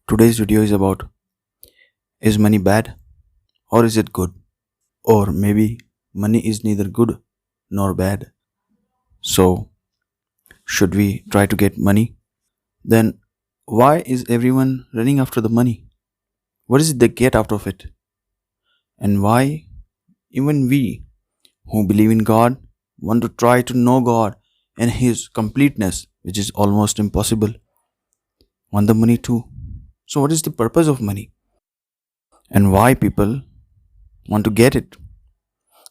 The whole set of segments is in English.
Today's video is about, is money bad or is it good? Or maybe money is neither good nor bad. So, should we try to get money? Then, why is everyone running after the money? What is it they get out of it? And why even we who believe in God want to try to know God and His completeness, which is almost impossible, want the money too? So, what is the purpose of money? And why people want to get it?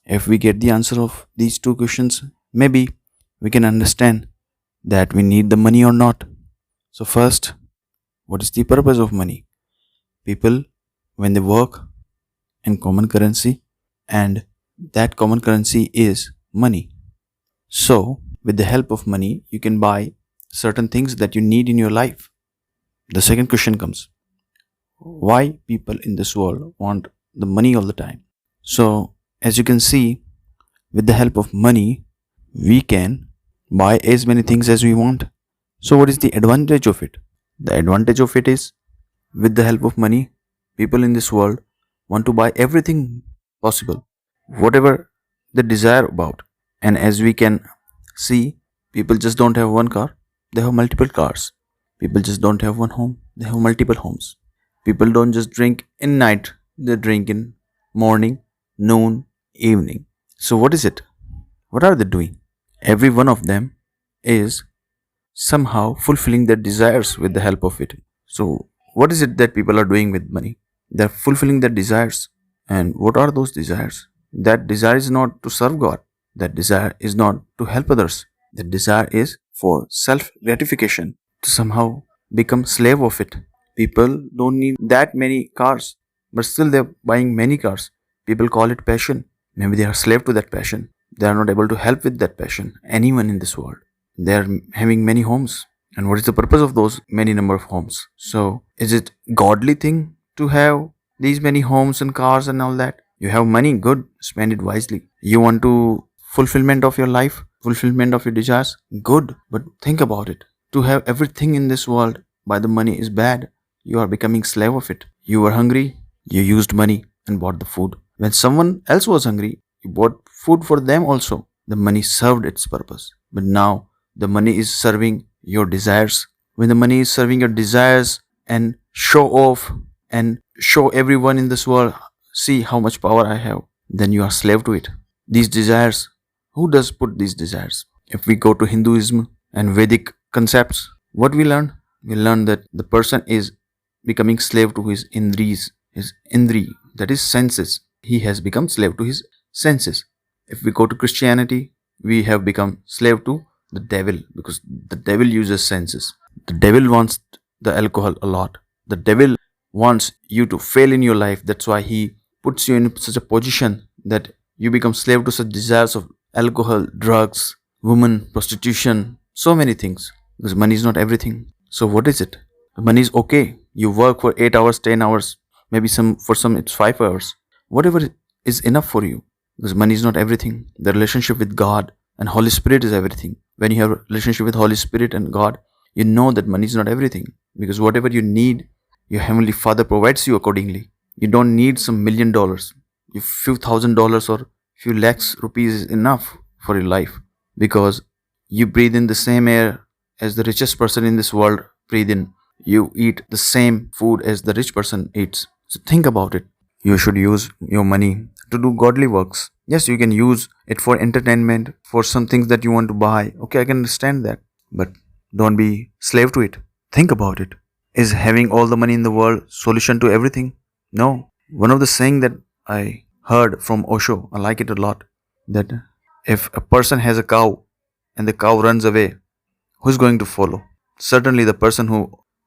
If we get the answer of these two questions, maybe we can understand that we need the money or not. So, first, what is the purpose of money? People, when they work in common currency, and that common currency is money. So, with the help of money, you can buy certain things that you need in your life. The second question comes, why people in this world want the money all the time? So, as you can see, with the help of money, we can buy as many things as we want. So, what is the advantage of it? The advantage of it is, with the help of money, people in this world want to buy everything possible, whatever they desire about. And as we can see, people just don't have one car, they have multiple cars. People just don't have one home, they have multiple homes. People don't just drink in night, they drink in morning, noon, evening. So, what is it? What are they doing? Every one of them is somehow fulfilling their desires with the help of it. So, what is it that people are doing with money? They're fulfilling their desires. And what are those desires? That desire is not to serve God, that desire is not to help others. That desire is for self gratification, to somehow become slave of it. People don't need that many cars, but still they're buying many cars. People call it passion. Maybe they are slave to that passion. They are not able to help with that passion. Anyone in this world. They are having many homes. And what is the purpose of those many number of homes? So, is it godly thing to have these many homes and cars and all that? You have money, good, spend it wisely. You want to fulfillment of your life, fulfillment of your desires, good, but think about it. To have everything in this world by the money is bad. You are becoming slave of it. You were hungry, you used money and bought the food. When someone else was hungry, you bought food for them also. The money served its purpose. But now the money is serving your desires. When the money is serving your desires and show off and show everyone in this world, see how much power I have, then you are slave to it. These desires, who does put these desires? If we go to Hinduism and Vedic concepts, what we learn? We learn that the person is becoming slave to his indri, that is senses. He has become slave to his senses. If we go to Christianity, we have become slave to the devil, because the devil uses senses. The devil wants the alcohol a lot. The devil wants you to fail in your life. That's why he puts you in such a position that you become slave to such desires of alcohol, drugs, women, prostitution, so many things. Because money is not everything. So what is it? Money is okay. You work for 8 hours, 10 hours, maybe for some it's 5 hours. Whatever is enough for you. Because money is not everything. The relationship with God and Holy Spirit is everything. When you have a relationship with Holy Spirit and God, you know that money is not everything. Because whatever you need, your Heavenly Father provides you accordingly. You don't need some $1,000,000. A few $1,000s or few lakhs rupees is enough for your life. Because you breathe in the same air as the richest person in this world breathe in. You eat the same food as the rich person eats. So think about it. You should use your money to do godly works. Yes, you can use it for entertainment, for some things that you want to buy. Okay, I can understand that. But don't be slave to it. Think about it. Is having all the money in the world solution to everything? No. One of the saying that I heard from Osho, I like it a lot, that if a person has a cow and the cow runs away, who's going to follow? Certainly the person who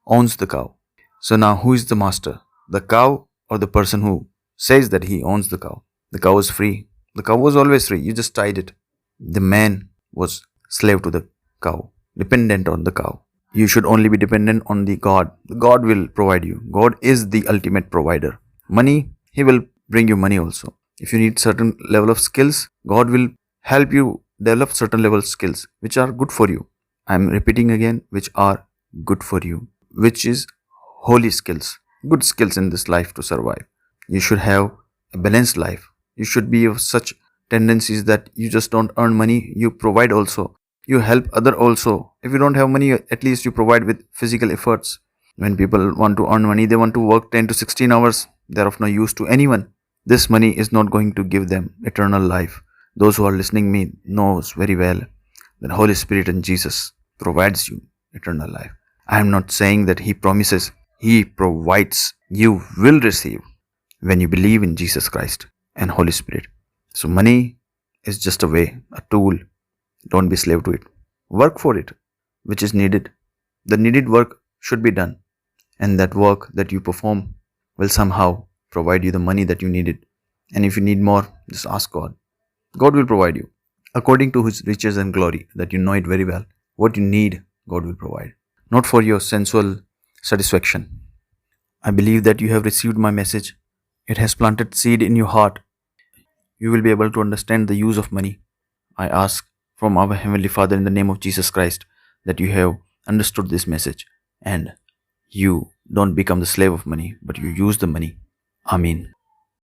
owns the cow. So now who is the master? The cow or the person who says that he owns the cow? The cow is free. The cow was always free. You just tied it. The man was slave to the cow, dependent on the cow. You should only be dependent on the God. God will provide you. God is the ultimate provider. Money, He will bring you money also. If you need certain level of skills, God will help you develop certain level of skills which are good for you. I am repeating again, which are good for you, which is holy skills, good skills in this life to survive. You should have a balanced life. You should be of such tendencies that you just don't earn money, you provide also. You help other also. If you don't have money, at least you provide with physical efforts. When people want to earn money, they want to work 10 to 16 hours. They're of no use to anyone. This money is not going to give them eternal life. Those who are listening me knows very well that Holy Spirit and Jesus provides you eternal life. I am not saying that He promises, He provides. You will receive when you believe in Jesus Christ and Holy Spirit. So money is just a way, a tool. Don't be slave to it. Work for it, which is needed. The needed work should be done, and that work that you perform will somehow provide you the money that you needed. And if you need more, just ask God. God will provide you according to His riches and glory, that you know it very well. What you need, God will provide, not for your sensual satisfaction. I believe that you have received my message. It has planted seed in your heart. You will be able to understand the use of money. I ask from our Heavenly Father in the name of Jesus Christ that you have understood this message and you don't become the slave of money, but you use the money. Amen.